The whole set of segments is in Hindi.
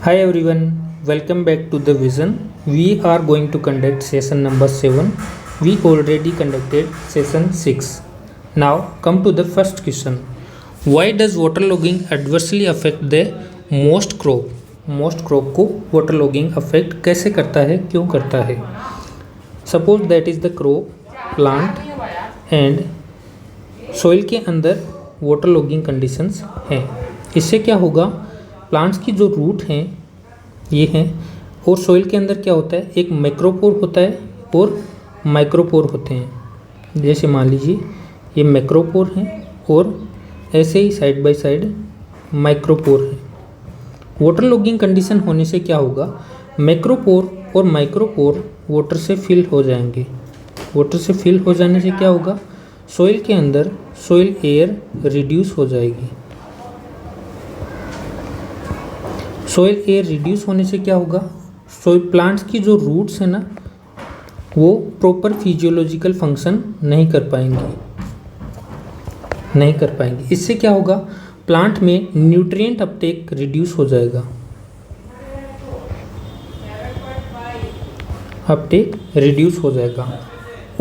Hi everyone, welcome back to the Vision. We are going to conduct session number 7. We already conducted session 6. Now come to the first question. Why does waterlogging adversely affect the most crop? Most crop को waterlogging affect कैसे करता है, क्यों करता है? Suppose that is the crop, plant and soil के अंदर waterlogging conditions हैं. इससे क्या होगा? प्लांट्स की जो रूट हैं ये हैं और सॉइल के अंदर क्या होता है, एक मैक्रोपोर होता है और माइक्रोपोर होते हैं. जैसे मान लीजिए ये मैक्रोपोर हैं और ऐसे ही साइड बाय साइड माइक्रोपोर है. वाटर लॉगिंग कंडीशन होने से क्या होगा, मैक्रोपोर और माइक्रोपोर वाटर से फिल हो जाएंगे. वाटर से फिल हो जाने से क्या होगा, सॉइल के अंदर सॉइल एयर रिड्यूस हो जाएगी. सॉइल एयर रिड्यूस होने से क्या होगा, सॉइल प्लांट्स की जो रूट्स है ना वो प्रॉपर फिजियोलॉजिकल फंक्शन नहीं कर पाएंगे. इससे क्या होगा, प्लांट में न्यूट्रिएंट अपटेक रिड्यूस हो जाएगा.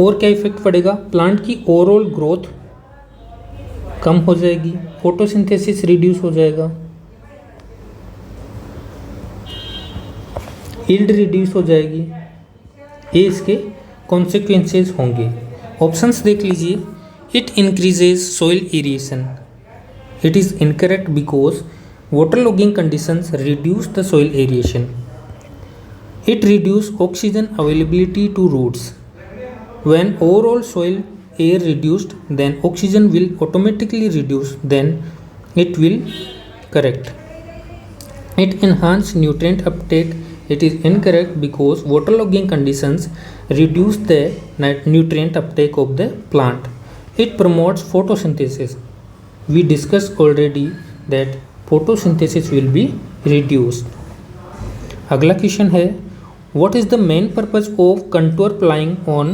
और क्या इफेक्ट पड़ेगा, प्लांट की ओवरऑल ग्रोथ कम हो जाएगी, फोटोसिंथेसिस रिड्यूस हो जाएगा, यील्ड रिड्यूस हो जाएगी. ये इसके कॉन्सिक्वेंसेस होंगे. ऑप्शंस देख लीजिए. It increases soil aeration. It is incorrect because water logging conditions reduce the soil aeration. It reduce oxygen availability to roots. When overall soil air reduced then oxygen will automatically reduce, then it will correct. It enhance nutrient uptake. It is incorrect because waterlogging conditions reduce the nutrient uptake of the plant. It promotes photosynthesis. We discussed already that photosynthesis will be reduced. अगला क्वेश्चन है, what is the main purpose of contour ploughing on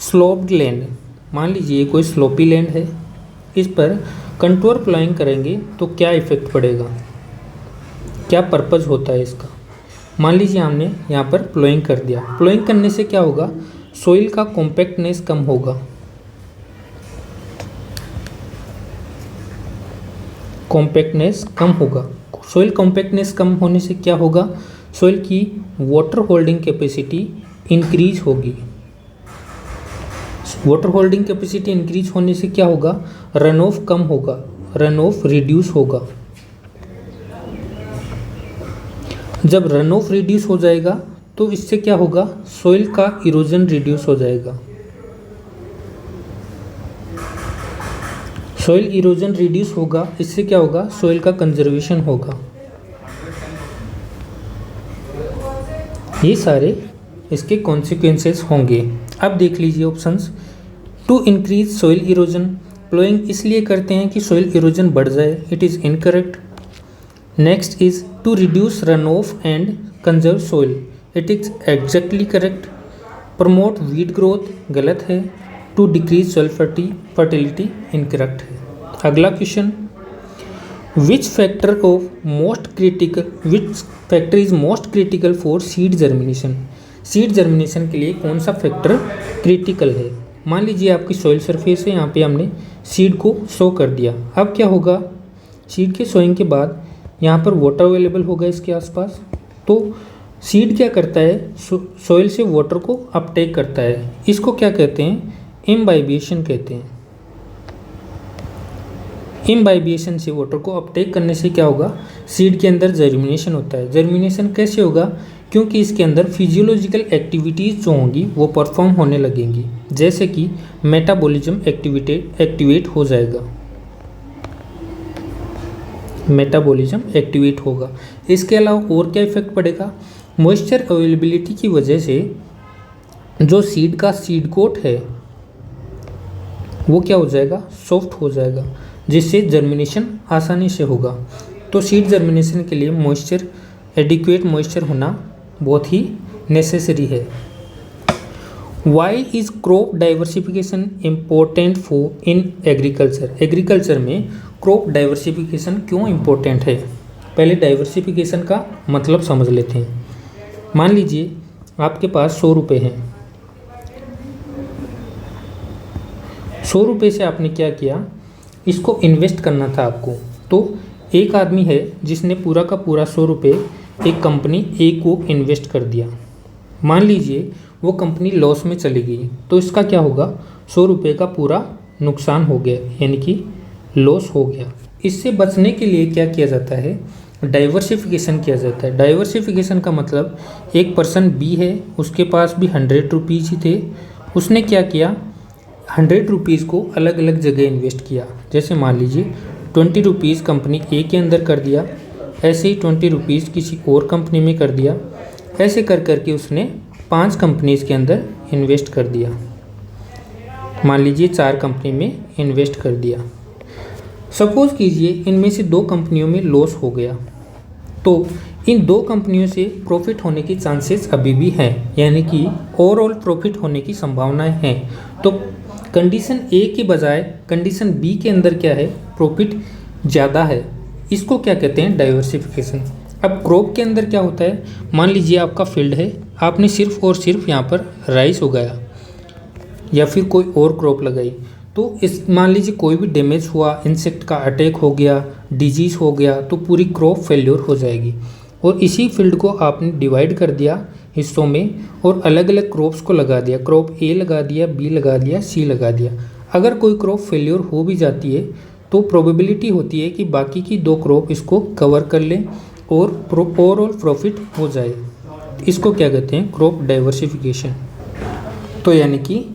sloped land? मान लीजिए कोई स्लोपी लैंड है, इस पर कंटूर प्लाइंग करेंगे तो क्या इफेक्ट पड़ेगा, क्या पर्पज़ होता है इसका. मान लीजिए हमने यहाँ पर प्लोइंग कर दिया. प्लोइंग करने से क्या होगा, सॉइल का कॉम्पैक्टनेस कम होगा. सॉइल कॉम्पैक्टनेस कम होने से क्या होगा, सॉइल की वाटर होल्डिंग कैपेसिटी इंक्रीज होगी. वाटर होल्डिंग कैपेसिटी इंक्रीज होने से क्या होगा, रन ऑफ कम होगा, रन ऑफ रिड्यूस होगा. जब रन ऑफ रिड्यूस हो जाएगा तो इससे क्या होगा, सॉइल का इरोजन रिड्यूस हो जाएगा. सॉइल इरोजन रिड्यूस होगा, इससे क्या होगा, सॉइल का कंजर्वेशन होगा. ये सारे इसके कॉन्सिक्वेंसेस होंगे. अब देख लीजिए options. To increase soil erosion. Ploughing इसलिए करते हैं कि सॉइल इरोजन बढ़ जाए. It is incorrect. Next is to reduce run off and conserve soil. It is exactly correct. Promote weed growth, गलत है. To decrease soil fertility, incorrect है. अगला question, which factor is most critical for seed germination. Seed germination के लिए कौन सा फैक्टर क्रिटिकल है. मान लीजिए आपकी सॉइल सरफेस है, यहाँ पे हमने सीड को सो कर दिया. अब क्या होगा, सीड के सोइंग के बाद यहाँ पर वाटर अवेलेबल होगा इसके आसपास, तो सीड क्या करता है, सॉइल से वाटर को अपटेक करता है. इसको क्या कहते हैं, इम्बाइबिएशन कहते हैं. इम्बाइबिएशन से वाटर को अपटेक करने से क्या होगा, सीड के अंदर जर्मिनेशन होता है. जर्मिनेशन कैसे होगा, क्योंकि इसके अंदर फिजियोलॉजिकल एक्टिविटीज़ जो होंगी वो परफॉर्म होने लगेंगी, जैसे कि मेटाबॉलिज्म एक्टिवेट हो जाएगा. मेटाबॉलिज्म एक्टिवेट होगा. इसके अलावा और क्या इफेक्ट पड़ेगा, मॉइस्चर अवेलेबिलिटी की वजह से जो सीड का सीड कोट है वो क्या हो जाएगा, सॉफ्ट हो जाएगा, जिससे जर्मिनेशन आसानी से होगा. तो सीड जर्मिनेशन के लिए मॉइस्चर, एडिक्वेट मॉइस्चर होना बहुत ही नेसेसरी है. Why is crop diversification important for in agriculture. Agriculture में क्रॉप डाइवर्सिफिकेशन क्यों इम्पोर्टेंट है. पहले डाइवर्सिफिकेशन का मतलब समझ लेते हैं। मान लीजिए आपके पास 100 रुपये हैं। 100 रुपये से आपने क्या किया, इसको इन्वेस्ट करना था आपको। तो एक आदमी है जिसने पूरा का पूरा 100 रुपये एक कंपनी ए को इन्वेस्ट कर दिया। मान लीजिए वो कंपनी लॉस में चली गई, तो इसका क्या होगा, 100 रुपये का पूरा नुकसान हो गया, यानी कि लॉस हो गया। इससे बचने के लिए क्या किया जाता है, डाइवर्सिफिकेशन किया जाता है। डाइवर्सिफिकेशन का मतलब एक पर्सन बी है, उसके पास भी 100 रुपीज़ ही थे। उसने क्या किया, 100 रुपीज़ को अलग अलग जगह इन्वेस्ट किया। जैसे मान लीजिए 20 रुपीज़ कंपनी ए के अंदर कर दिया, ऐसे ही 20 रुपीज़ किसी और कंपनी में कर दिया। ऐसे कर करके उसने 5 कंपनीज़ के अंदर इन्वेस्ट कर दिया। मान लीजिए 4 कंपनी में इन्वेस्ट कर दिया। सपोज़ कीजिए इनमें से 2 कंपनियों में लॉस हो गया, तो इन 2 कंपनियों से प्रॉफिट होने की चांसेस अभी भी हैं, यानी कि ओवरऑल प्रॉफिट होने की संभावनाएं हैं। तो कंडीशन ए के बजाय कंडीशन बी के अंदर क्या है, प्रॉफिट ज़्यादा है। इसको क्या कहते हैं, डाइवर्सिफिकेशन। अब क्रॉप के अंदर क्या होता है, मान लीजिए आपका फील्ड है, आपने सिर्फ और सिर्फ यहाँ पर राइस उगाया या फिर कोई और क्रॉप लगाई, तो इस मान लीजिए कोई भी डैमेज हुआ, इंसेक्ट का अटैक हो गया, डिजीज़ हो गया, तो पूरी क्रॉप फेल्योर हो जाएगी। और इसी फील्ड को आपने डिवाइड कर दिया हिस्सों में और अलग अलग क्रॉप्स को लगा दिया। क्रॉप ए लगा दिया, बी लगा दिया, सी लगा दिया। अगर कोई क्रॉप फेल्योर हो भी जाती है तो प्रोबेबिलिटी होती है कि बाकी की 2 क्रॉप इसको कवर कर लें और ओवरऑल प्रॉफिट हो जाए। इसको क्या कहते हैं, क्रॉप डाइवर्सिफिकेशन। तो यानी कि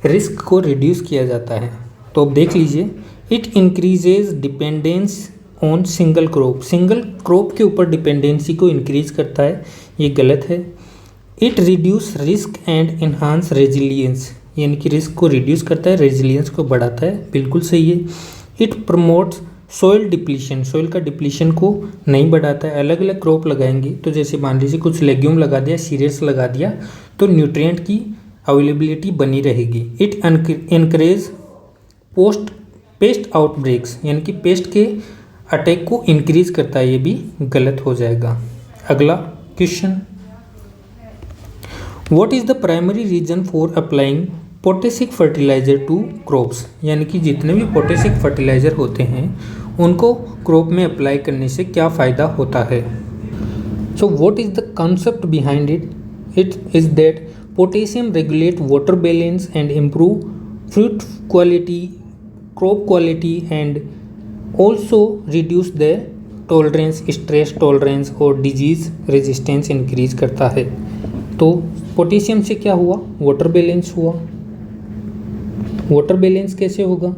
रिस्क को रिड्यूस किया जाता है। तो अब देख लीजिए, it increases dependence on single crop. Single crop के ऊपर डिपेंडेंसी को इंक्रीज करता है, ये गलत है। It reduce risk and enhance resilience, यानी कि रिस्क को रिड्यूस करता है, रेजिलियंस को बढ़ाता है, बिल्कुल सही है। It promotes soil depletion, soil का डिप्लीशन को नहीं बढ़ाता है। अलग अलग क्रॉप लगाएंगे, तो जैसे मान लीजिए कुछ लेग्यूम लगा दिया, सीरियल्स लगा दिया, तो न्यूट्रिएंट की अवेलेबिलिटी बनी रहेगी। इट इनकरेज पेस्ट आउटब्रेक्स, यानी कि पेस्ट के अटैक को इंक्रीज करता है, ये भी गलत हो जाएगा। अगला question, what is the primary reason for applying potassic fertiliser to crops, यानी कि जितने भी पोटेशिक फर्टिलाइजर होते हैं उनको क्रॉप में अप्लाई करने से क्या फ़ायदा होता है। So what is the concept behind it, it is that potassium regulate water balance and improve fruit quality, crop quality and also reduce the tolerance, stress tolerance और disease resistance increase करता है। तो पोटेशियम से क्या हुआ, वाटर बैलेंस हुआ। वाटर बैलेंस कैसे होगा,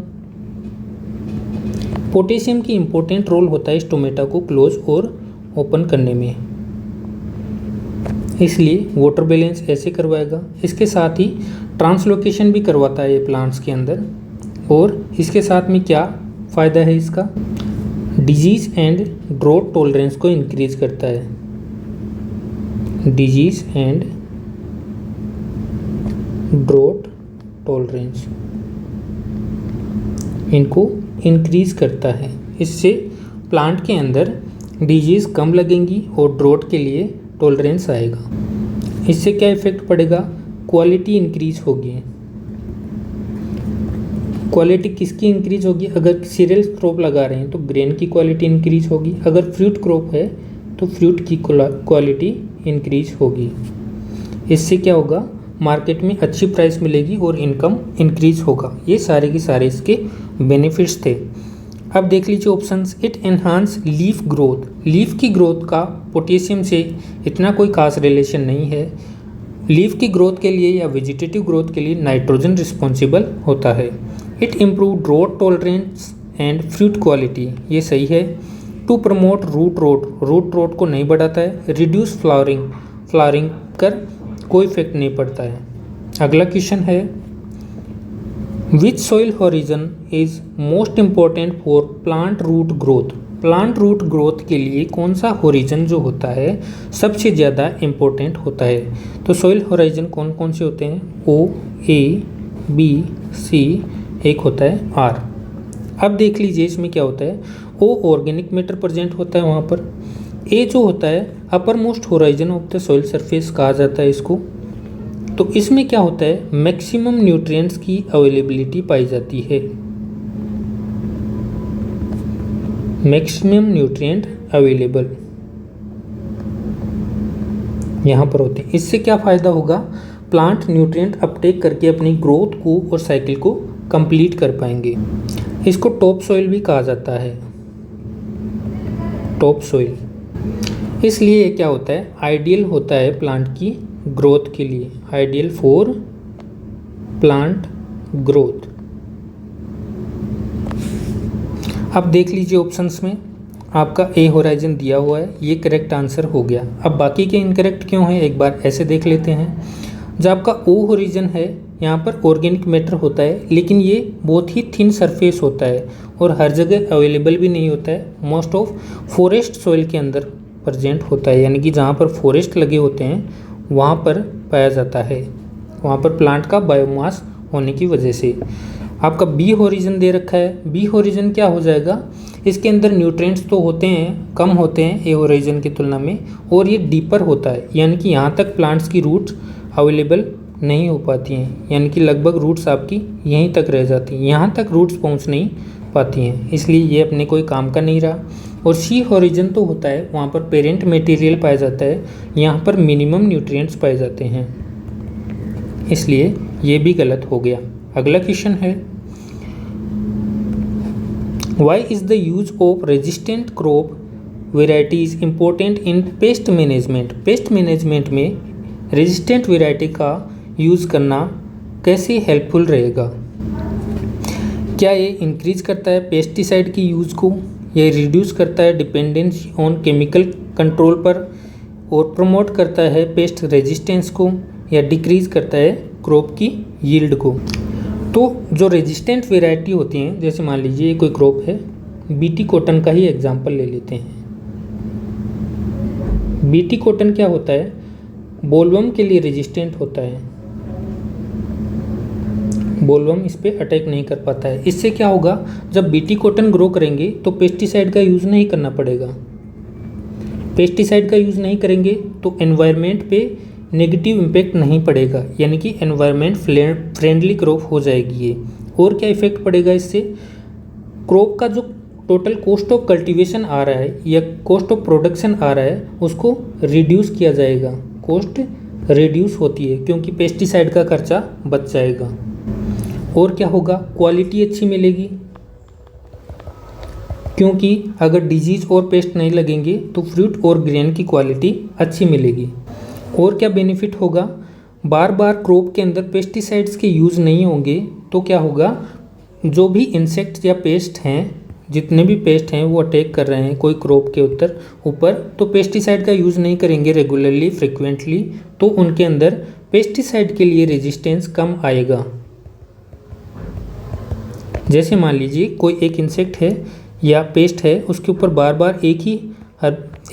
पोटेशियम की इंपॉर्टेंट रोल होता है स्टोमेटा को क्लोज और ओपन करने में, इसलिए वाटर बैलेंस ऐसे करवाएगा। इसके साथ ही ट्रांसलोकेशन भी करवाता है ये प्लांट्स के अंदर। और इसके साथ में क्या फ़ायदा है इसका, डिजीज़ एंड ड्रॉट टॉलरेंस को इंक्रीज करता है। डिजीज़ एंड ड्रॉट टॉलरेंस इनको इंक्रीज करता है। इससे प्लांट के अंदर डिजीज़ कम लगेंगी और ड्रॉट के लिए टॉलरेंस आएगा। इससे क्या इफेक्ट पड़ेगा, क्वालिटी इंक्रीज होगी। क्वालिटी किसकी इंक्रीज होगी, अगर सीरियल क्रॉप लगा रहे हैं तो ग्रेन की क्वालिटी इंक्रीज होगी, अगर फ्रूट क्रॉप है तो फ्रूट की क्वालिटी इंक्रीज होगी। इससे क्या होगा, मार्केट में अच्छी प्राइस मिलेगी और इनकम इंक्रीज होगा। ये सारे के सारे इसके बेनिफिट्स थे। अब देख लीजिए options, it enhance leaf growth. Leaf की ग्रोथ का पोटेशियम से इतना कोई खास रिलेशन नहीं है। लीफ की ग्रोथ के लिए या वेजिटेटिव ग्रोथ के लिए नाइट्रोजन रिस्पॉन्सिबल होता है। It improve drought tolerance and fruit quality, ये सही है। टू प्रमोट रूट रोट को नहीं बढ़ाता है। रिड्यूस फ्लावरिंग कर कोई इफेक्ट नहीं पड़ता है। अगला क्वेश्चन है, which soil horizon is most important for plant root growth. Plant root growth के लिए कौन सा होरिजन जो होता है सबसे ज़्यादा इम्पोर्टेंट होता है। तो सॉइल होराइजन कौन कौन से होते हैं, ओ, ए, बी, सी, एक होता है आर। अब देख लीजिए इसमें क्या होता है, ओ ऑर्गेनिक मैटर प्रेजेंट होता है वहाँ पर, ए जो होता है upper most horizon of the soil surface कहा जाता है इसको। तो इसमें क्या होता है, मैक्सिमम न्यूट्रिएंट्स की अवेलेबिलिटी पाई जाती है, मैक्सिमम न्यूट्रिएंट अवेलेबल यहाँ पर होते हैं। इससे क्या फ़ायदा होगा, प्लांट न्यूट्रिएंट अपटेक करके अपनी ग्रोथ को और साइकिल को कंप्लीट कर पाएंगे। इसको टॉप सॉइल भी कहा जाता है, टॉप सॉइल। इसलिए ये क्या होता है, आइडियल होता है प्लांट की ग्रोथ के लिए, आइडियल फॉर प्लांट ग्रोथ। अब देख लीजिए ऑप्शंस में आपका ए होराइजन दिया हुआ है, ये करेक्ट आंसर हो गया। अब बाकी के इनकरेक्ट क्यों हैं एक बार ऐसे देख लेते हैं। जो आपका ओ होराइजन है यहाँ पर ऑर्गेनिक मैटर होता है, लेकिन ये बहुत ही थिन सरफेस होता है और हर जगह अवेलेबल भी नहीं होता है। मोस्ट ऑफ फॉरेस्ट सॉइल के अंदर प्रेजेंट होता है, यानी कि जहाँ पर फॉरेस्ट लगे होते हैं वहाँ पर पाया जाता है, वहाँ पर प्लांट का बायोमास होने की वजह से। आपका बी होराइजन दे रखा है, बी होराइजन क्या हो जाएगा, इसके अंदर न्यूट्रिएंट्स तो होते हैं, कम होते हैं ए होराइजन की तुलना में, और ये डीपर होता है, यानी कि यहाँ तक प्लांट्स की रूट्स अवेलेबल नहीं हो पाती हैं, यानी कि लगभग रूट्स आपकी यहीं तक रह जाती हैं, यहाँ तक रूट्स पहुँच नहीं पाती हैं, इसलिए ये अपने कोई काम का नहीं रहा। और सी होराइजन तो होता है, वहाँ पर पेरेंट मटेरियल पाया जाता है, यहाँ पर मिनिमम न्यूट्रिएंट्स पाए जाते हैं, इसलिए ये भी गलत हो गया। अगला क्वेश्चन है, why is the use of resistant crop varieties important in pest management. Pest management में रेजिस्टेंट वेराइटी का यूज़ करना कैसे हेल्पफुल रहेगा। क्या ये इंक्रीज करता है पेस्टिसाइड की यूज़ को, या रिड्यूस करता है डिपेंडेंस ऑन केमिकल कंट्रोल पर, और प्रमोट करता है पेस्ट रेजिस्टेंस को, या डिक्रीज करता है क्रॉप की यील्ड को। तो जो रेजिस्टेंट वेराइटी होती हैं, जैसे मान लीजिए कोई क्रॉप है, बीटी कॉटन का ही एग्जांपल ले लेते हैं। बीटी कॉटन क्या होता है, बोलवर्म के लिए रेजिस्टेंट होता है, बोलवर्म इस पर अटैक नहीं कर पाता है। इससे क्या होगा, जब बीटी कॉटन ग्रो करेंगे तो पेस्टिसाइड का यूज़ नहीं करना पड़ेगा। पेस्टिसाइड का यूज़ नहीं करेंगे तो एनवायरनमेंट पे नेगेटिव इम्पैक्ट नहीं पड़ेगा, यानी कि एनवायरनमेंट फ्रेंडली क्रॉप हो जाएगी ये। और क्या इफेक्ट पड़ेगा इससे, क्रॉप का जो टोटल कॉस्ट ऑफ कल्टीवेशन आ रहा है या कॉस्ट ऑफ प्रोडक्शन आ रहा है उसको रिड्यूस किया जाएगा, कॉस्ट रिड्यूस होती है क्योंकि पेस्टिसाइड का खर्चा बच जाएगा। और क्या होगा, क्वालिटी अच्छी मिलेगी, क्योंकि अगर डिजीज़ और पेस्ट नहीं लगेंगे तो फ्रूट और ग्रेन की क्वालिटी अच्छी मिलेगी। और क्या बेनिफिट होगा, बार बार क्रॉप के अंदर पेस्टिसाइड्स के यूज़ नहीं होंगे तो क्या होगा, जो भी इंसेक्ट्स या पेस्ट हैं, जितने भी पेस्ट हैं वो अटैक कर रहे हैं कोई क्रॉप के ऊपर, तो पेस्टिसाइड का यूज़ नहीं करेंगे रेगुलरली फ्रिक्वेंटली, तो उनके अंदर पेस्टिसाइड के लिए रेजिस्टेंस कम आएगा। जैसे मान लीजिए कोई एक इंसेक्ट है या पेस्ट है, उसके ऊपर बार बार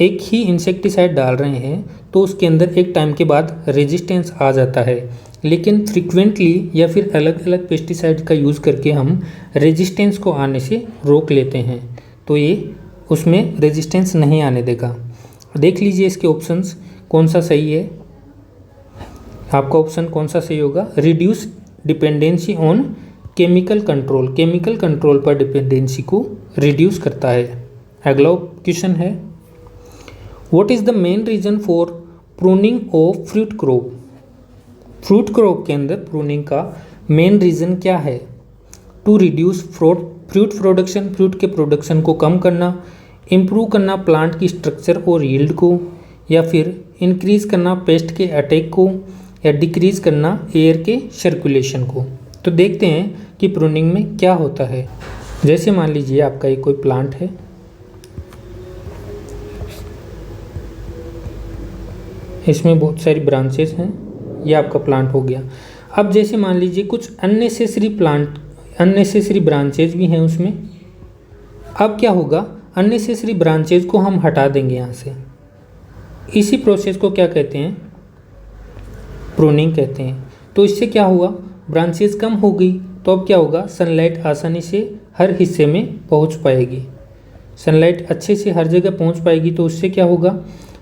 एक ही इंसेक्टिसाइड डाल रहे हैं, तो उसके अंदर एक टाइम के बाद रेजिस्टेंस आ जाता है। लेकिन फ्रिक्वेंटली या फिर अलग अलग पेस्टिसाइड का यूज़ करके हम रेजिस्टेंस को आने से रोक लेते हैं, तो ये उसमें रेजिस्टेंस नहीं आने देगा। देख लीजिए इसके ऑप्शंस कौन सा सही है, आपका ऑप्शन कौन सा सही होगा, reduce dependency on chemical control, chemical control पर डिपेंडेंसी को रिड्यूस करता है। अगला क्वेश्चन है, what is the main reason for pruning of fruit crop. Fruit crop के अंदर प्रूनिंग का मेन रीज़न क्या है, to reduce fruit production, fruit के प्रोडक्शन को कम करना, इम्प्रूव करना प्लांट की स्ट्रक्चर और यील्ड को, या फिर इंक्रीज़ करना पेस्ट के अटैक को, या डिक्रीज़ करना एयर के सर्कुलेशन को। तो देखते हैं कि प्रूनिंग में क्या होता है। जैसे मान लीजिए आपका एक कोई प्लांट है, इसमें बहुत सारी ब्रांचेस हैं, ये आपका प्लांट हो गया। अब जैसे मान लीजिए कुछ अननेसेसरी ब्रांचेज भी हैं उसमें। अब क्या होगा, अननेसेसरी ब्रांचेज को हम हटा देंगे यहाँ से। इसी प्रोसेस को क्या कहते हैं, प्रूनिंग कहते हैं। तो इससे क्या हुआ, ब्रांचेज कम हो गई, तो अब क्या होगा, सनलाइट आसानी से हर हिस्से में पहुँच पाएगी। सनलाइट अच्छे से हर जगह पहुंच पाएगी तो उससे क्या होगा,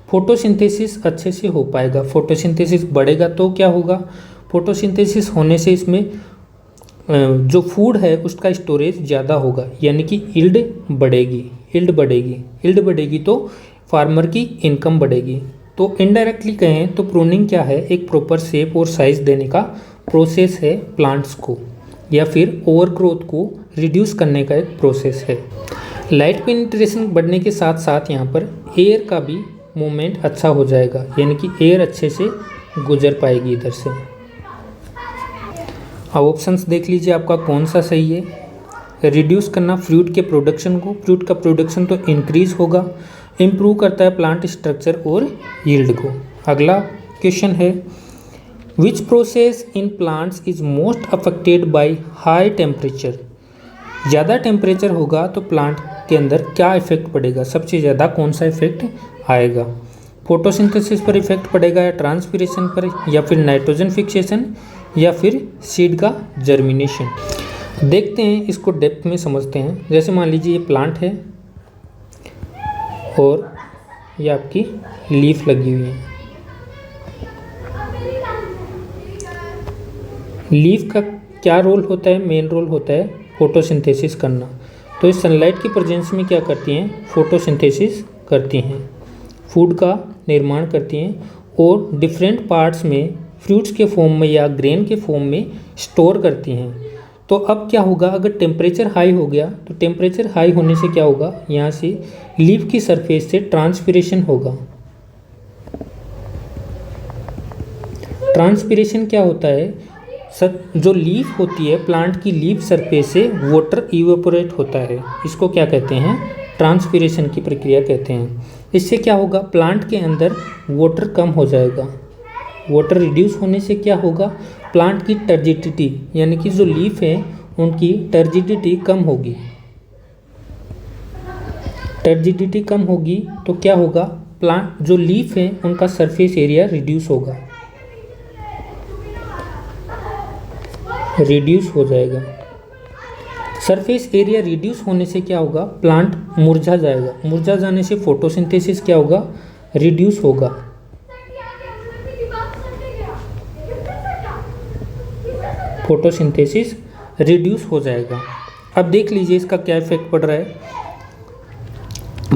फोटोसिंथेसिस अच्छे से हो पाएगा। फोटोसिंथेसिस बढ़ेगा तो क्या होगा, फोटोसिंथेसिस होने से इसमें जो फूड है उसका स्टोरेज ज़्यादा होगा, यानी कि यील्ड बढ़ेगी तो फार्मर की इनकम बढ़ेगी। तो इनडायरेक्टली कहें तो प्रूनिंग क्या है, एक प्रॉपर शेप और साइज देने का प्रोसेस है प्लांट्स को, या फिर ओवरग्रोथ को रिड्यूस करने का एक प्रोसेस है। लाइट पेनिट्रेशन बढ़ने के साथ साथ यहाँ पर एयर का भी मूवमेंट अच्छा हो जाएगा, यानी कि एयर अच्छे से गुजर पाएगी इधर से। अब ऑप्शंस देख लीजिए आपका कौन सा सही है। रिड्यूस करना फ्रूट के प्रोडक्शन को, फ्रूट का प्रोडक्शन तो इंक्रीज होगा, इम्प्रूव करता है प्लांट स्ट्रक्चर और यील्ड को। अगला क्वेश्चन है, which process in plants is most affected by high temperature. ज़्यादा टेम्परेचर होगा तो प्लांट के अंदर क्या इफेक्ट पड़ेगा, सबसे ज़्यादा कौन सा इफेक्ट आएगा, फोटोसिंथेसिस पर इफेक्ट पड़ेगा या ट्रांसपिरेशन पर, या फिर नाइट्रोजन फिक्सेशन, या फिर सीड का जर्मिनेशन। देखते हैं इसको डेप्थ में समझते हैं। जैसे मान लीजिए ये प्लांट है और ये आपकी लीफ लगी हुई है। लीफ का क्या रोल होता है, मेन रोल होता है फोटोसिंथेसिस करना। तो इस सनलाइट की प्रेजेंस में क्या करती हैं, फोटोसिंथेसिस करती हैं, फूड का निर्माण करती हैं और डिफरेंट पार्ट्स में फ्रूट्स के फॉर्म में या ग्रेन के फॉर्म में स्टोर करती हैं। तो अब क्या होगा, अगर टेम्परेचर हाई हो गया तो टेम्परेचर हाई होने से क्या होगा, यहाँ से लीफ की सरफेस से ट्रांसपिरेशन होगा। ट्रांसपिरेशन क्या होता है, जो लीफ होती है प्लांट की लीफ सरफेस से वाटर इवेपोरेट होता है, इसको क्या कहते हैं, ट्रांसपिरेशन की प्रक्रिया कहते हैं। इससे क्या होगा, प्लांट के अंदर वाटर कम हो जाएगा। वाटर रिड्यूस होने से क्या होगा, प्लांट की टर्जिडिटी यानी कि जो लीफ है उनकी टर्जिडिटी कम होगी। टर्जिडिटी कम होगी तो क्या होगा, प्लांट जो लीफ है उनका सरफेस एरिया रिड्यूस होगा, रिड्यूस हो जाएगा। सरफेस एरिया रिड्यूस होने से क्या होगा, प्लांट मुरझा जाएगा। मुरझा जाने से फोटोसिंथेसिस क्या होगा, रिड्यूस होगा। फोटोसिंथेसिस रिड्यूस हो जाएगा। अब देख लीजिए इसका क्या इफेक्ट पड़ रहा है,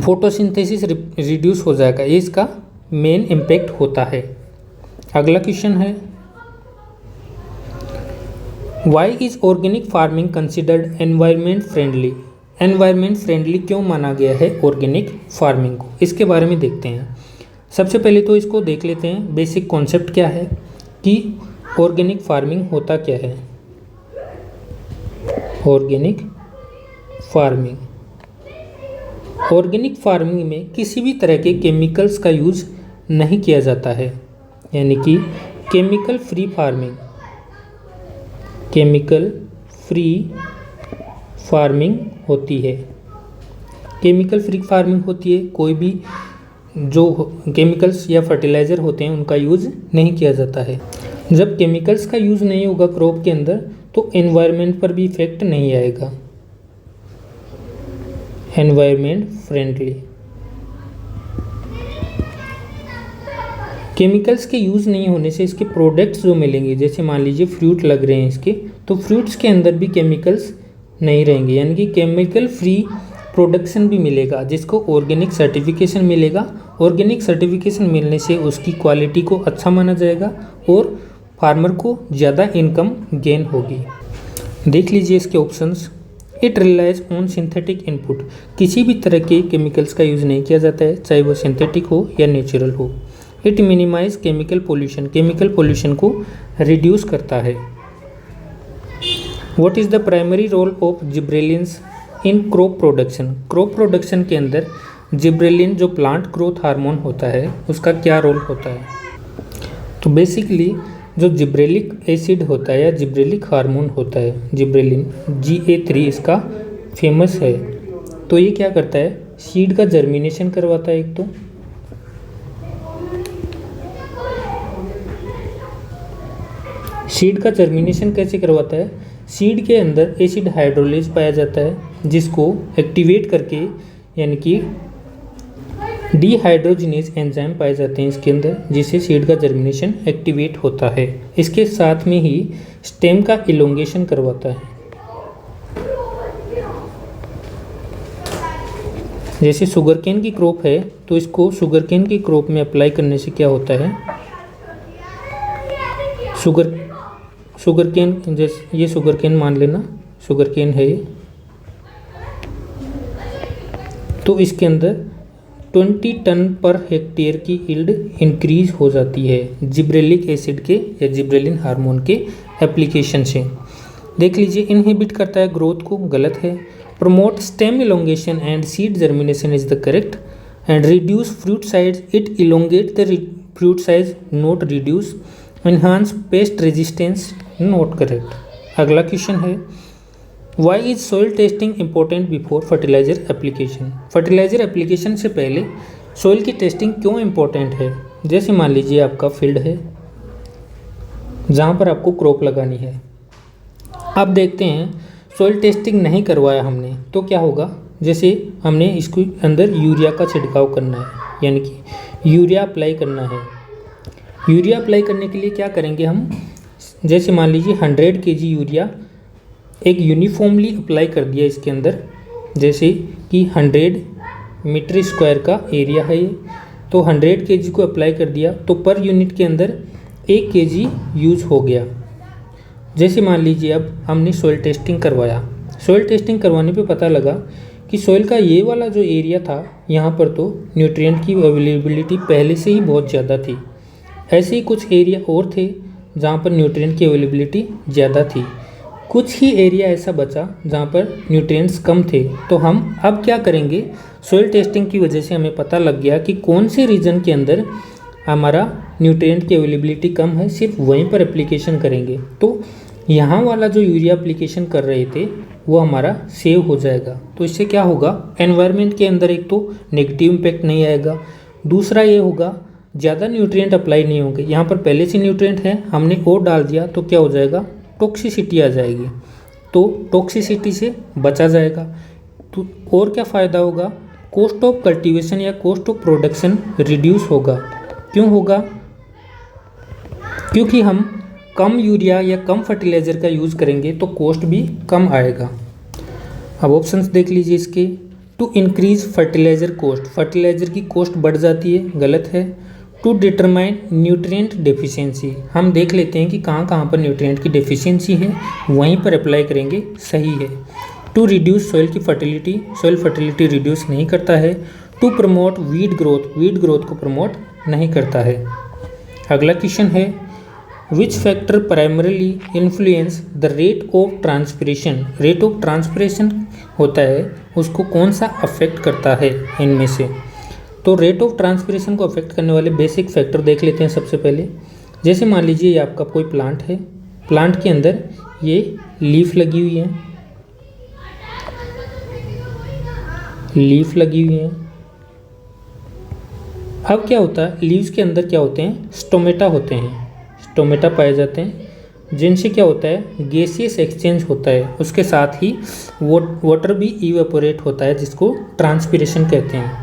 फोटोसिंथेसिस रिड्यूस हो जाएगा, ये इसका मेन इम्पैक्ट होता है। अगला क्वेश्चन है, why is organic farming considered environment friendly. Environment friendly क्यों माना गया है ऑर्गेनिक फार्मिंग को, इसके बारे में देखते हैं। सबसे पहले तो इसको देख लेते हैं, बेसिक कॉन्सेप्ट क्या है कि ऑर्गेनिक फार्मिंग होता क्या है। ऑर्गेनिक फार्मिंग में किसी भी तरह के केमिकल्स का यूज़ नहीं किया जाता है, यानी कि केमिकल फ्री फार्मिंग होती है। केमिकल फ्री फार्मिंग होती है, कोई भी जो केमिकल्स या फर्टिलाइज़र होते हैं उनका यूज़ नहीं किया जाता है। जब केमिकल्स का यूज़ नहीं होगा क्रॉप के अंदर तो एनवायरनमेंट पर भी इफेक्ट नहीं आएगा। एनवायरनमेंट फ्रेंडली, केमिकल्स के यूज़ नहीं होने से इसके प्रोडक्ट्स जो मिलेंगे, जैसे मान लीजिए फ्रूट लग रहे हैं इसके, तो फ्रूट्स के अंदर भी केमिकल्स नहीं रहेंगे, यानी कि केमिकल फ्री प्रोडक्शन भी मिलेगा, जिसको ऑर्गेनिक सर्टिफिकेशन मिलेगा। ऑर्गेनिक सर्टिफिकेशन मिलने से उसकी क्वालिटी को अच्छा माना जाएगा और फार्मर को ज़्यादा इनकम गेन होगी। देख लीजिए इसके options. It relies on synthetic input, किसी भी तरह के केमिकल्स का यूज़ नहीं किया जाता है, चाहे वो सिंथेटिक हो या नेचुरल हो। It minimise chemical pollution, chemical pollution को रिड्यूस करता है। What is the primary role of gibberellins in crop production. Crop production के अंदर जिब्रेलिन जो प्लांट ग्रोथ हार्मोन होता है उसका क्या रोल होता है। तो बेसिकली जो जिब्रेलिक एसिड होता है या जिब्रेलिक हार्मोन होता है, जिब्रेलिन GA3 इसका फेमस है। तो ये क्या करता है, सीड का जर्मिनेशन करवाता है। एक तो सीड का जर्मिनेशन कैसे करवाता है, सीड के अंदर एसिड हाइड्रोलेज पाया जाता है जिसको एक्टिवेट करके यानी कि डिहाइड्रोजिनेज एंजाइम पाए जाते हैं इसके अंदर, जिससे सीड का जर्मिनेशन एक्टिवेट होता है। इसके साथ में ही स्टेम का इलोंगेशन करवाता है। जैसे शुगरकेन की क्रॉप है तो इसको शुगरकेन की क्रॉप में अप्लाई करने से क्या होता है, शुगरकेन जैसे ये शुगरकेन मान लेना, शुगरकेन है ये, तो इसके अंदर 20 टन पर हेक्टेयर की यील्ड इंक्रीज हो जाती है जिब्रेलिक एसिड के या जिब्रेलिन हार्मोन के एप्लीकेशन से। देख लीजिए, इनहिबिट करता है ग्रोथ को, गलत है। Promote stem elongation and seed germination is the correct. And reduce fruit size, it elongate the fruit size, not reduce. Enhance pest resistance, not correct. अगला क्वेश्चन है, why is soil testing important before fertiliser application. Fertiliser application से पहले सोइल की टेस्टिंग क्यों इम्पोर्टेंट है। जैसे मान लीजिए आपका फील्ड है जहाँ पर आपको क्रॉप लगानी है। अब देखते हैं सोइल टेस्टिंग नहीं करवाया हमने तो क्या होगा। जैसे हमने इसके अंदर यूरिया का छिड़काव करना है, यानी कि यूरिया अप्लाई करना है। यूरिया अप्लाई करने के लिए क्या करेंगे हम, जैसे मान लीजिए 100 kg यूरिया एक यूनिफॉर्मली अप्लाई कर दिया इसके अंदर, जैसे कि 100 मीटर स्क्वायर का एरिया है ये, तो 100 kg को अप्लाई कर दिया तो पर यूनिट के अंदर 1 kg यूज़ हो गया। जैसे मान लीजिए अब हमने सॉइल टेस्टिंग करवाया, सॉइल टेस्टिंग करवाने पे पता लगा कि सॉइल का ये वाला जो एरिया था यहाँ पर तो न्यूट्रिएंट की अवेलेबिलिटी पहले से ही बहुत ज़्यादा थी। ऐसे ही कुछ एरिया और थे जहाँ पर न्यूट्रिएंट की अवेलेबिलिटी ज़्यादा थी, कुछ ही एरिया ऐसा बचा जहाँ पर न्यूट्रिएंट्स कम थे। तो हम अब क्या करेंगे, सॉइल टेस्टिंग की वजह से हमें पता लग गया कि कौन से रीजन के अंदर हमारा न्यूट्रिएंट की अवेलेबिलिटी कम है, सिर्फ वहीं पर एप्लीकेशन करेंगे। तो यहाँ वाला जो यूरिया एप्लीकेशन कर रहे थे वो हमारा सेव हो जाएगा। तो इससे क्या होगा, एनवायरनमेंट के अंदर एक तो नेगेटिव इम्पैक्ट नहीं आएगा, दूसरा ये होगा ज़्यादा न्यूट्रिएंट अप्लाई नहीं होंगे। यहाँ पर पहले से न्यूट्रिएंट है, हमने और डाल दिया तो क्या हो जाएगा, टॉक्सिसिटी आ जाएगी, तो टॉक्सिसिटी से बचा जाएगा। तो और क्या फ़ायदा होगा, कॉस्ट ऑफ कल्टीवेशन या कॉस्ट ऑफ प्रोडक्शन रिड्यूस होगा। क्यों होगा, क्योंकि हम कम यूरिया या कम फर्टिलाइज़र का यूज़ करेंगे तो कॉस्ट भी कम आएगा। अब ऑप्शंस देख लीजिए इसके, to increase fertiliser cost, fertiliser की कॉस्ट बढ़ जाती है, गलत है। टू डिटरमाइन न्यूट्रिएंट डेफिशिएंसी, हम देख लेते हैं कि कहाँ कहाँ पर न्यूट्रिएंट की डेफिशिएंसी है, वहीं पर अप्लाई करेंगे, सही है। टू रिड्यूस सॉइल की फर्टिलिटी, सॉइल फर्टिलिटी रिड्यूस नहीं करता है। To promote weed growth, weed growth को प्रमोट नहीं करता है। अगला क्वेश्चन है, which factor primarily influence the rate of transpiration, rate of transpiration होता है उसको कौन सा अफेक्ट करता है इनमें से। तो रेट ऑफ ट्रांसपिरेशन को अफेक्ट करने वाले बेसिक फैक्टर देख लेते हैं सबसे पहले। जैसे मान लीजिए ये आपका कोई प्लांट है, प्लांट के अंदर ये लीफ लगी हुई है, लीफ लगी हुई है। अब क्या होता है, लीव्स के अंदर क्या होते हैं, स्टोमेटा होते हैं, स्टोमेटा पाए जाते हैं, जिनसे क्या होता है, गैसियस एक्सचेंज होता है, उसके साथ ही वाटर भी इवेपोरेट होता है, जिसको ट्रांसपिरेशन कहते हैं।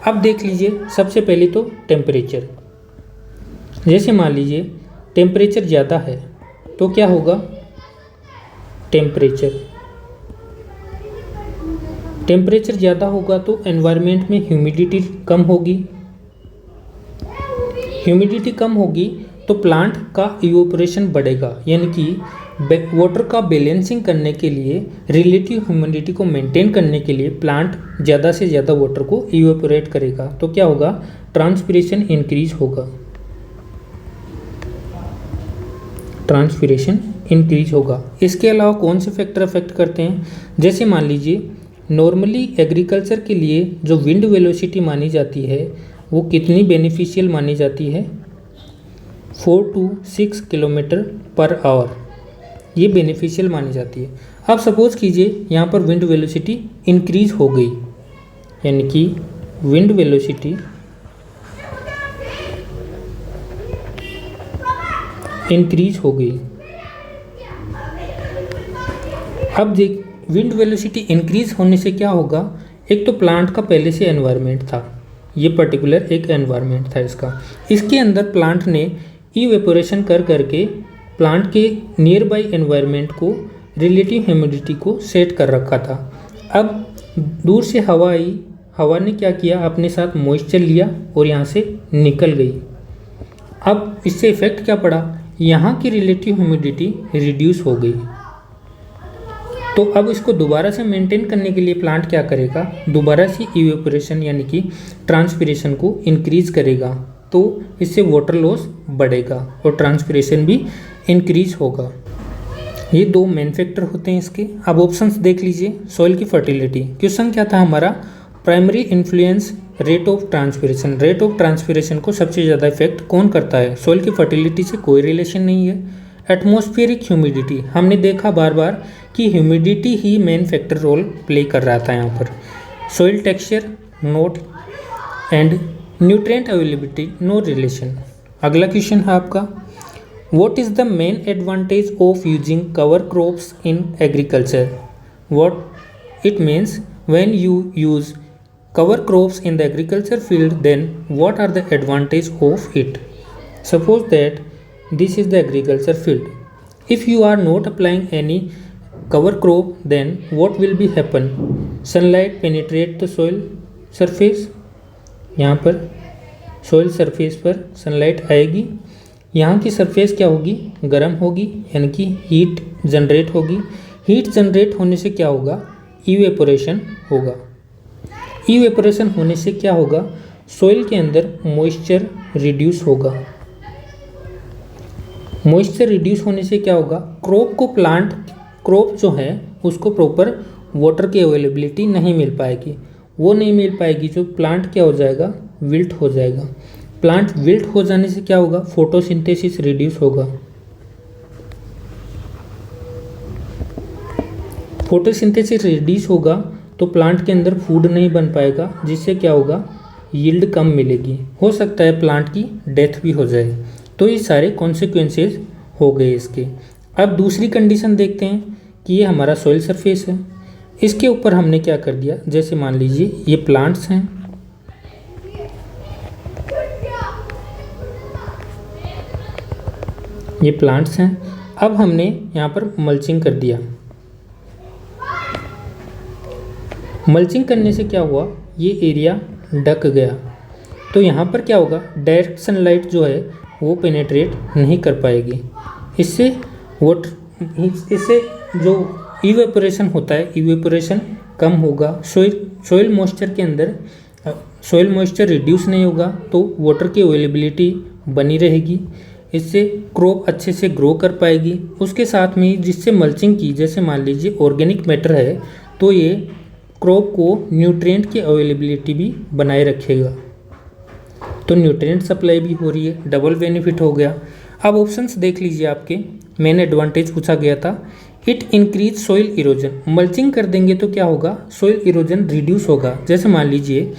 अब देख लीजिए सबसे पहले तो टेम्परेचर, जैसे मान लीजिए टेम्परेचर ज़्यादा है तो क्या होगा, टेम्परेचर ज़्यादा होगा तो एनवायरनमेंट में ह्यूमिडिटी कम होगी, ह्यूमिडिटी कम होगी तो प्लांट का इवेपोरेशन बढ़ेगा, यानी कि वाटर का बैलेंसिंग करने के लिए, रिलेटिव ह्यूमिडिटी को मेंटेन करने के लिए प्लांट ज़्यादा से ज़्यादा वाटर को इवेपोरेट करेगा। तो क्या होगा, ट्रांसपिरेशन इंक्रीज होगा, ट्रांसपिरेशन इंक्रीज होगा। इसके अलावा कौन से फैक्टर अफेक्ट करते हैं, जैसे मान लीजिए नॉर्मली एग्रीकल्चर के लिए जो विंड वेलोसिटी मानी जाती है वो कितनी बेनिफिशियल मानी जाती है, 4 to 6 किलोमीटर पर आवर, ये बेनिफिशियल मानी जाती है। अब सपोज कीजिए यहाँ पर विंड वेलोसिटी इंक्रीज हो गई, यानी कि विंड वेलोसिटी इंक्रीज हो गई। अब देख, विंड वेलोसिटी इंक्रीज होने से क्या होगा, एक तो प्लांट का पहले से एनवायरनमेंट था, ये पर्टिकुलर एक एनवायरनमेंट था इसके अंदर प्लांट ने इवेपोरेशन कर करके प्लांट के नियर बाई एनवायरनमेंट को, रिलेटिव ह्यूमिडिटी को सेट कर रखा था। अब दूर से हवा आई, हवा ने क्या किया, अपने साथ मॉइस्चर लिया और यहाँ से निकल गई। अब इससे इफेक्ट क्या पड़ा, यहाँ की रिलेटिव ह्यूमिडिटी रिड्यूस हो गई। तो अब इसको दोबारा से मेंटेन करने के लिए प्लांट क्या करेगा, दोबारा से इवेपोरेशन यानी कि ट्रांसपिरेशन को इंक्रीज करेगा, तो इससे वाटर लॉस बढ़ेगा और ट्रांसपिरेशन भी इंक्रीज होगा। ये दो मेन फैक्टर होते हैं इसके। अब ऑप्शंस देख लीजिए। सॉइल की फर्टिलिटी, क्वेश्चन क्या था हमारा, primary influence rate of transpiration. Rate of transpiration को सबसे ज़्यादा इफेक्ट कौन करता है, सॉइल की फर्टिलिटी से कोई रिलेशन नहीं है। एटमॉस्फेरिक ह्यूमिडिटी, हमने देखा बार बार कि ह्यूमिडिटी ही मेन फैक्टर रोल प्ले कर रहा था यहाँ पर। Soil texture not and nutrient availability no relation. अगला क्वेश्चन है आपका, what is the main advantage of using cover crops in agriculture. What it means when you use cover crops in the agriculture field, then what are the advantage of it? Suppose that this is the agriculture field. If you are not applying any cover crop, then what will be happen? Sunlight penetrate the soil surface. यहाँ पर soil surface पर sunlight आएगी, यहाँ की surface क्या होगी, गर्म होगी, यानी कि heat generate होगी। heat generate होने से क्या होगा, evaporation होगा। इवेपोरेशन होने से क्या होगा, सोइल के अंदर मॉइस्चर रिड्यूस होगा। मॉइस्चर रिड्यूस होने से क्या होगा, क्रॉप जो है उसको प्रॉपर वाटर की अवेलेबिलिटी नहीं मिल पाएगी, वो नहीं मिल पाएगी, जो प्लांट क्या हो जाएगा, विल्ट हो जाएगा। प्लांट विल्ट हो जाने से क्या होगा, फोटोसिंथेसिस रिड्यूस होगा। फोटोसिंथेसिस रिड्यूस होगा तो प्लांट के अंदर फूड नहीं बन पाएगा, जिससे क्या होगा, यील्ड कम मिलेगी, हो सकता है प्लांट की डेथ भी हो जाए। तो ये सारे कॉन्सिक्वेंसेस हो गए इसके। अब दूसरी कंडीशन देखते हैं कि ये हमारा सॉइल सरफेस है, इसके ऊपर हमने क्या कर दिया, जैसे मान लीजिए ये प्लांट्स हैं, ये प्लांट्स हैं। अब हमने यहाँ पर मल्चिंग कर दिया। मल्चिंग करने से क्या हुआ, ये एरिया ढक गया, तो यहाँ पर क्या होगा, डायरेक्ट सनलाइट जो है वो पेनेट्रेट नहीं कर पाएगी। इससे जो इवेपोरेशन होता है, इवेपोरेशन कम होगा। सोइल मॉइस्चर के अंदर सोइल मॉइस्चर रिड्यूस नहीं होगा, तो वाटर की अवेलेबिलिटी बनी रहेगी। इससे क्रॉप अच्छे से ग्रो कर पाएगी। उसके साथ में जिससे मल्चिंग की, जैसे मान लीजिए ऑर्गेनिक मैटर है, तो ये क्रॉप को न्यूट्रिएंट की अवेलेबिलिटी भी बनाए रखेगा, तो न्यूट्रिएंट सप्लाई भी हो रही है, डबल बेनिफिट हो गया। अब ऑप्शंस देख लीजिए, आपके मेन एडवांटेज पूछा गया था, it increase soil erosion. Mulching कर देंगे तो क्या होगा, सॉइल इरोजन रिड्यूस होगा। जैसे मान लीजिए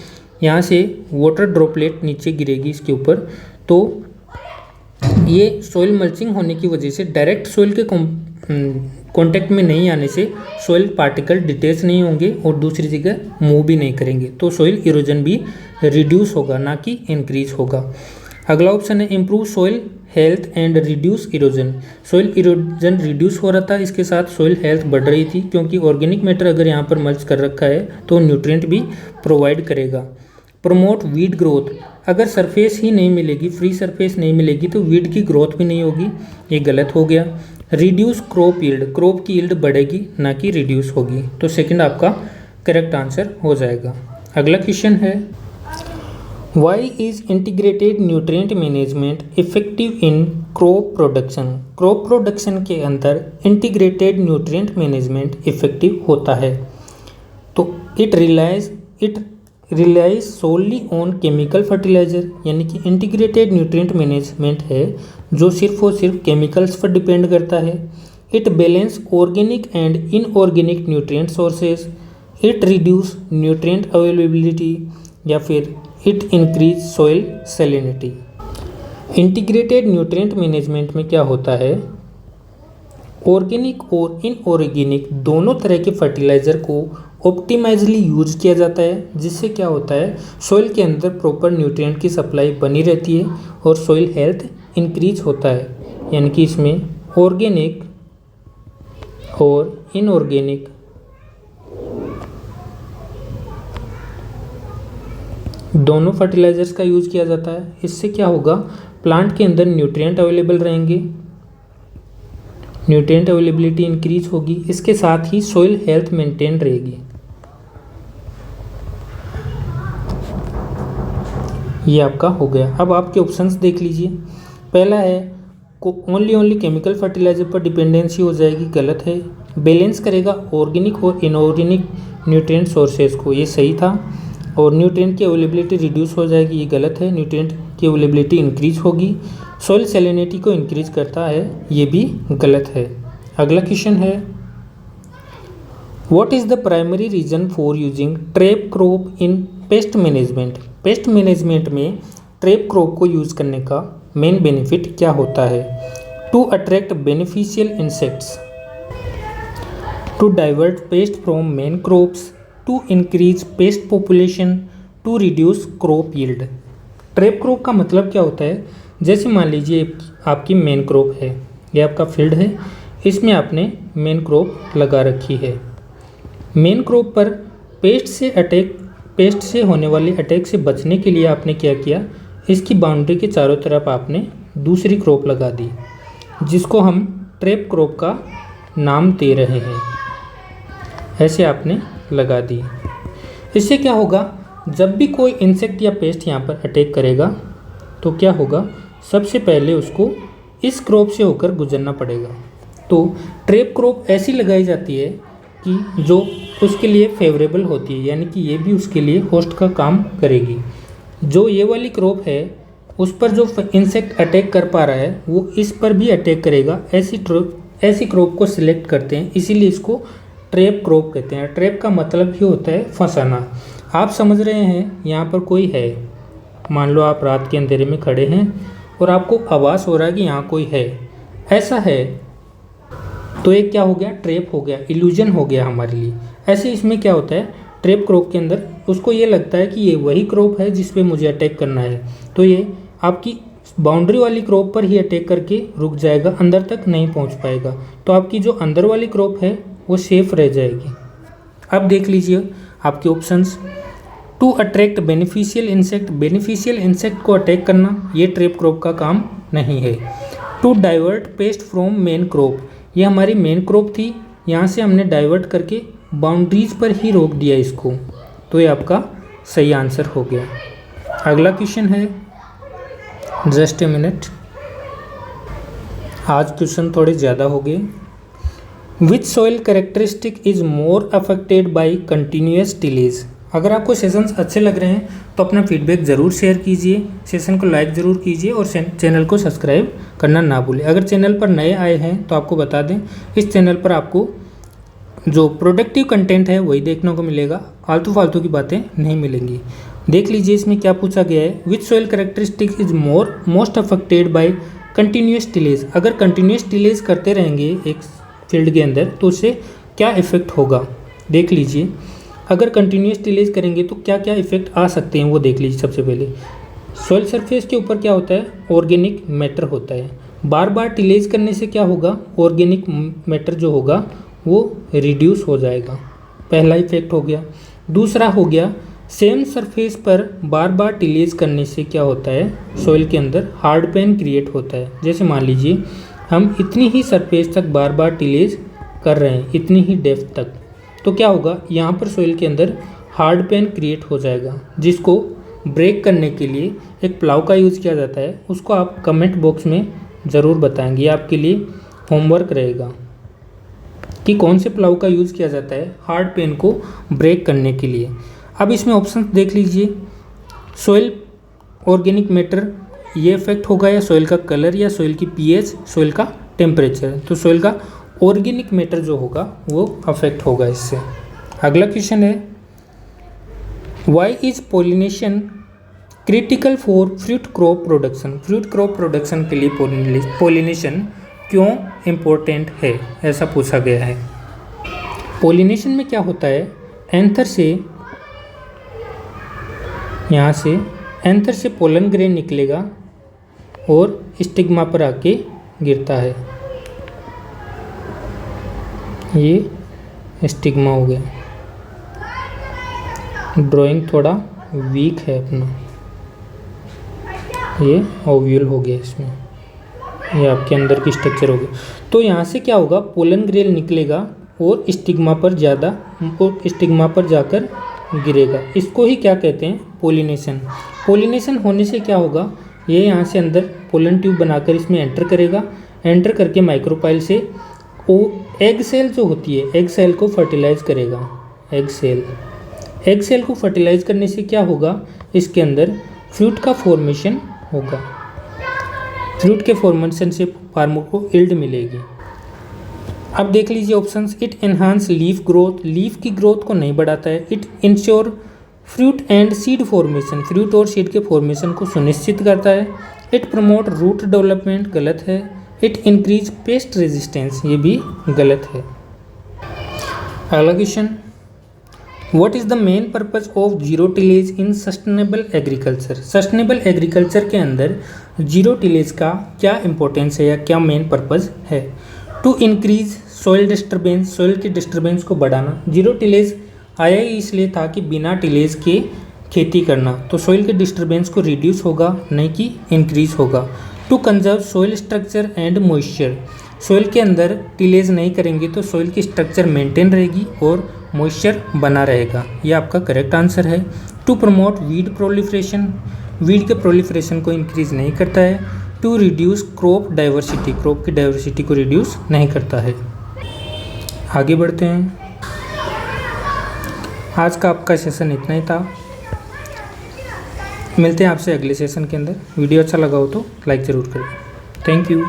यहाँ से वाटर ड्रॉपलेट नीचे गिरेगी इसके ऊपर, तो ये सॉइल मल्चिंग होने की वजह से डायरेक्ट सॉइल के कांटेक्ट में नहीं आने से सॉइल पार्टिकल डिटेच नहीं होंगे और दूसरी जगह मूव भी नहीं करेंगे, तो सॉइल इरोजन भी रिड्यूस होगा, ना कि इंक्रीज होगा। अगला ऑप्शन है improve soil health and reduce erosion. Soil erosion reduce हो रहा था, इसके साथ सॉइल हेल्थ बढ़ रही थी, क्योंकि ऑर्गेनिक मैटर अगर यहाँ पर मल्च कर रखा है तो न्यूट्रिएंट भी प्रोवाइड करेगा। प्रमोट वीड ग्रोथ, अगर सरफेस ही नहीं मिलेगी, फ्री सरफेस नहीं मिलेगी, तो वीड की ग्रोथ भी नहीं होगी, ये गलत हो गया। रिड्यूस क्रॉप यील्ड, क्रॉप की यील्ड बढ़ेगी, ना कि रिड्यूस होगी, तो सेकंड आपका करेक्ट आंसर हो जाएगा। अगला क्वेश्चन है, why is integrated nutrient management effective in crop production. Crop production के अंदर इंटीग्रेटेड न्यूट्रिएंट मैनेजमेंट इफेक्टिव होता है, तो it relies solely on chemical fertiliser, यानी कि इंटीग्रेटेड न्यूट्रिएंट मैनेजमेंट है जो सिर्फ और सिर्फ केमिकल्स पर डिपेंड करता है। It balance organic and inorganic nutrient sources, it reduce nutrient availability, या फिर it increase soil salinity. Integrated nutrient management में क्या होता है, ऑर्गेनिक और इनऑर्गेनिक दोनों तरह के फर्टिलाइज़र को ऑप्टिमाइजली यूज किया जाता है, जिससे क्या होता है सॉइल के अंदर प्रॉपर न्यूट्रिएंट की सप्लाई बनी रहती है और सॉइल हेल्थ इंक्रीज होता है। यानी कि इसमें ऑर्गेनिक और इनऑर्गेनिक दोनों फर्टिलाइजर्स का यूज किया जाता है। इससे क्या होगा, प्लांट के अंदर न्यूट्रिएंट अवेलेबल रहेंगे, न्यूट्रिएंट अवेलेबिलिटी इंक्रीज होगी, इसके साथ ही सॉइल हेल्थ मेंटेन रहेगी। ये आपका हो गया। अब आपके ऑप्शंस देख लीजिए। पहला है ओनली केमिकल फर्टिलाइजर पर डिपेंडेंसी हो जाएगी, गलत है। बैलेंस करेगा ऑर्गेनिक और इनऑर्गेनिक न्यूट्रिएंट सोर्सेज को, ये सही था। और न्यूट्रिएंट की अवेलेबिलिटी रिड्यूस हो जाएगी, ये गलत है। न्यूट्रिएंट की अवेलेबिलिटी इंक्रीज होगी। सॉइल सैलिनिटी को इंक्रीज करता है, ये भी गलत है। अगला क्वेश्चन है, what is the primary reason for using trap crop in pest management. Pest management में ट्रैप क्रॉप को यूज करने का मेन बेनिफिट क्या होता है। To attract beneficial insects, to divert pest from main crops, to increase pest population, to reduce crop yield. Trap crop का मतलब क्या होता है, जैसे मान लीजिए आपकी मेन क्रॉप है, ये आपका फील्ड है, इसमें आपने मेन क्रॉप लगा रखी है। मेन क्रॉप पर पेस्ट से होने वाले अटैक से बचने के लिए आपने क्या किया, इसकी बाउंड्री के चारों तरफ आपने दूसरी क्रॉप लगा दी, जिसको हम ट्रैप क्रॉप का नाम दे रहे हैं। ऐसे आपने लगा दी। इससे क्या होगा, जब भी कोई इंसेक्ट या पेस्ट यहाँ पर अटैक करेगा तो क्या होगा, सबसे पहले उसको इस क्रॉप से होकर गुजरना पड़ेगा। तो ट्रैप क्रॉप ऐसी लगाई जाती है कि जो उसके लिए फेवरेबल होती है, यानी कि ये भी उसके लिए होस्ट का काम करेगी। जो ये वाली क्रॉप है उस पर जो इंसेक्ट अटैक कर पा रहा है वो इस पर भी अटैक करेगा। ऐसी क्रॉप को सिलेक्ट करते हैं, इसीलिए इसको ट्रैप क्रॉप कहते हैं। ट्रैप का मतलब ही होता है फंसाना। आप समझ रहे हैं यहाँ पर कोई है, मान लो आप रात के अंधेरे में खड़े हैं और आपको आभास हो रहा है कि यहाँ कोई है, ऐसा है, तो एक क्या हो गया, ट्रैप हो गया, इल्यूजन हो गया हमारे लिए। ऐसे इसमें क्या होता है, ट्रैप क्रॉप के अंदर उसको ये लगता है कि ये वही क्रॉप है जिस पे मुझे अटैक करना है, तो ये आपकी बाउंड्री वाली क्रॉप पर ही अटैक करके रुक जाएगा, अंदर तक नहीं पहुंच पाएगा। तो आपकी जो अंदर वाली क्रॉप है वो सेफ रह जाएगी। अब देख लीजिए आपके options. To attract beneficial insect, beneficial insect को अटैक करना ये ट्रैप क्रॉप का काम नहीं है। To divert pest from main crop, ये हमारी मेन क्रॉप थी, यहाँ से हमने डाइवर्ट करके बाउंड्रीज पर ही रोक दिया इसको, तो ये आपका सही आंसर हो गया। अगला क्वेश्चन है, जस्ट ए मिनट, आज क्वेश्चन थोड़े ज़्यादा हो गए। विच soil characteristic is more affected by continuous delays. अगर आपको सेशंस अच्छे लग रहे हैं तो अपना फीडबैक ज़रूर शेयर कीजिए, सेशन को लाइक ज़रूर कीजिए और चैनल को सब्सक्राइब करना ना भूलें। अगर चैनल पर नए आए हैं तो आपको बता दें, इस चैनल पर आपको जो प्रोडक्टिव कंटेंट है वही देखने को मिलेगा, फालतू फालतू की बातें नहीं मिलेंगी। देख लीजिए इसमें क्या पूछा गया है, which soil characteristic is most affected by continuous delays. अगर कंटिन्यूस डिलेज करते रहेंगे एक फील्ड के अंदर तो उससे क्या इफेक्ट होगा, देख लीजिए। अगर कंटिन्यूस डिलेज करेंगे तो क्या क्या इफेक्ट आ सकते हैं वो देख लीजिए। सबसे पहले सॉइल सरफेस के ऊपर क्या होता है, ऑर्गेनिक मैटर होता है। बार बार डिलेज करने से क्या होगा, ऑर्गेनिक मैटर जो होगा वो रिड्यूस हो जाएगा, पहला इफेक्ट हो गया। दूसरा हो गया, सेम सरफेस पर बार बार डिलेज करने से क्या होता है, सॉइल के अंदर हार्ड पैन क्रिएट होता है। जैसे मान लीजिए हम इतनी ही सरफेस तक बार बार डिलेज कर रहे हैं, इतनी ही डेप्थ तक, तो क्या होगा, यहाँ पर सॉइल के अंदर हार्ड पैन क्रिएट हो जाएगा, जिसको ब्रेक करने के लिए एक प्लाव का यूज़ किया जाता है। उसको आप कमेंट बॉक्स में ज़रूर बताएंगे, आपके लिए होमवर्क रहेगा कि कौन से प्लाव का यूज़ किया जाता है हार्ड पेन को ब्रेक करने के लिए। अब इसमें ऑप्शन देख लीजिए, सॉइल ऑर्गेनिक मैटर ये इफेक्ट होगा, या सॉइल का कलर, या सॉइल की पीएच, सॉइल का टेम्परेचर। तो सॉइल का ऑर्गेनिक मैटर जो होगा वो अफेक्ट होगा इससे। अगला क्वेश्चन है, why is pollination critical for fruit crop production. Fruit crop production के लिए पोलिनेशन क्यों इम्पोर्टेंट है, ऐसा पूछा गया है। पोलिनेशन में क्या होता है, एंथर से, यहाँ से एंथर से पोलन ग्रेन निकलेगा और स्टिग्मा पर आके गिरता है। ये स्टिग्मा हो गया। ड्राइंग थोड़ा वीक है अपना, ये ओव्यूल हो गया, इसमें ये आपके अंदर की स्ट्रक्चर हो गया। तो यहाँ से क्या होगा, पोलन ग्रेन निकलेगा और स्टिग्मा पर जाकर गिरेगा। इसको ही क्या कहते हैं, पोलिनेशन। पोलिनेशन होने से क्या होगा, ये यहाँ से अंदर पोलन ट्यूब बनाकर इसमें एंटर करेगा। एंटर करके माइक्रोपाइल से वो एग सेल जो होती है, एग सेल को फर्टिलाइज करेगा। एग सेल को फर्टिलाइज करने से क्या होगा, इसके अंदर फ्रूट का फॉर्मेशन होगा। फ्रूट के फॉर्मेशन से फार्मर को यील्ड मिलेगी। अब देख लीजिए options. It enhance leaf growth, leaf की ग्रोथ को नहीं बढ़ाता है। It ensure fruit and seed formation, fruit और सीड के फॉर्मेशन को सुनिश्चित करता है। इट प्रमोट रूट डेवलपमेंट, गलत है। इट इंक्रीज पेस्ट रेजिस्टेंस, ये भी गलत है। अगला question, what is the main purpose of zero tillage in sustainable agriculture. Sustainable agriculture के अंदर जीरो टिलेज का क्या इंपॉर्टेंस है या क्या मेन पर्पज है। To increase soil disturbance, soil की डिस्टर्बेंस को बढ़ाना। जीरो टिलेज आया ही इसलिए था कि बिना टिलेज के खेती करना, तो सॉइल के डिस्टर्बेंस को रिड्यूस होगा, नहीं कि इंक्रीज होगा। To conserve soil structure and moisture, soil के अंदर टिलेज नहीं करेंगे तो सॉइल की स्ट्रक्चर मेंटेन रहेगी और मॉइस्चर बना रहेगा। ये आपका करेक्ट आंसर है। To promote weed proliferation, weed के प्रोलिफरेशन को इंक्रीज नहीं करता है। To reduce crop diversity, crop की डाइवर्सिटी को रिड्यूस नहीं करता है। आगे बढ़ते हैं। आज का आपका सेशन इतना ही था। मिलते हैं आपसे अगले सेशन के अंदर। वीडियो अच्छा लगा हो तो लाइक ज़रूर करें। Thank you.